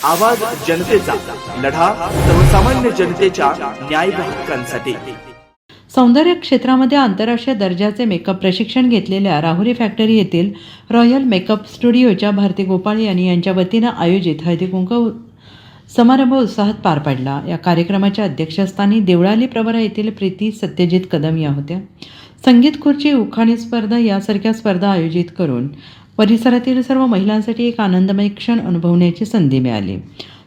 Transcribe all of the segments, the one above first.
आवाज जनतेचा, लढा सर्वसामान्य जनतेच्या न्याय व हक्कांसाठी। सौंदर्य क्षेत्रामध्ये आंतरराष्ट्रीय दर्जाचे मेकअप प्रशिक्षण घेतलेल्या राहुरी फॅक्टरी येथील रॉयल मेकअप स्टुडिओच्या भारती गोपाळ यांनी यांच्या वतीनं आयोजित हळदी कुंकू समारंभ उत्साहात पार पडला। या कार्यक्रमाच्या अध्यक्षस्थानी देवळाली प्रवरा येथील प्रीती सत्यजित कदम या होत्या। संगीत खुर्ची, उखाणी स्पर्धा यासारख्या स्पर्धा आयोजित करून परिसरातील सर्व महिलांसाठी एक आनंदमय क्षण अनुभवण्याची संधी मिळाली।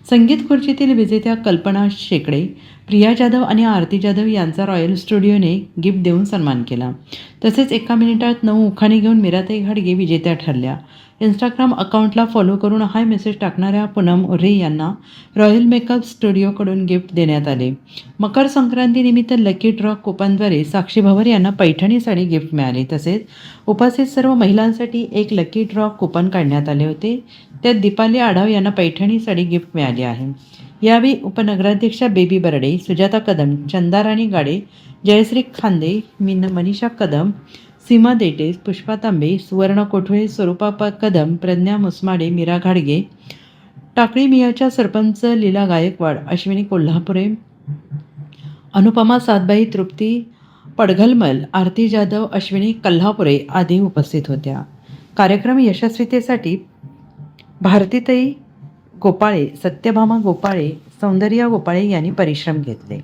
संगीत खुर्चीतील विजेत्या कल्पना शेकडे, प्रिया जाधव आणि आरती जाधव यांचा रॉयल स्टुडिओने गिफ्ट देऊन सन्मान केला। तसेच 1 मिनिटात 9 उखाणे घेऊन मीराताई घाडगे विजेत्या ठरल्या। इंस्टाग्राम अकाउंटला फॉलो करून हाय मेसेज टाकणाऱ्या पूनम उर्रे यांना रॉयल मेकअप स्टुडिओकडून गिफ्ट देण्यात आले। मकर संक्रांतीनिमित्त लकी ड्रॉ कुपनद्वारे साक्षी भवर यांना पैठणी साडी गिफ्ट मिळाली। तसेच उपस्थित सर्व महिलांसाठी एक लकी ड्रॉ कुपन काढण्यात आले होते। त्यात दीपाली आढाव यांना पैठणी साडी गिफ्ट मिळाली आहे। यावेळी उपनगराध्यक्षा बेबी बर्डे, सुजाता कदम, चंदाराणी गाडे, जयश्री खांदे, मनीषा कदम, सीमा देटे, पुष्पा तांबे, सुवर्ण कोठळे, स्वरूपा कदम, प्रज्ञा मुसमाडे, मीरा घाडगे, टाकळी मियाच्या सरपंच लीला गायकवाड, अश्विनी कोल्हापुरे, अनुपमा सातबाई, तृप्ती पडघलमल, आरती जाधव, अश्विनी कोल्हापुरे आदी उपस्थित होत्या। कार्यक्रम यशस्वीतेसाठी भारतीताई गोपाळे, सत्यभामा गोपाळे, सौंदर्या गोपाळे यांनी परिश्रम घेतले।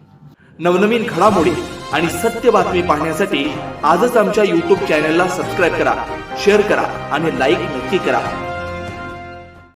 नवनवीन घडामोडी आणि सत्य बातमी पाहण्यासाठी आजच आमच्या YouTube चॅनलला सबस्क्राईब करा, शेअर करा आणि लाईक नक्की करा।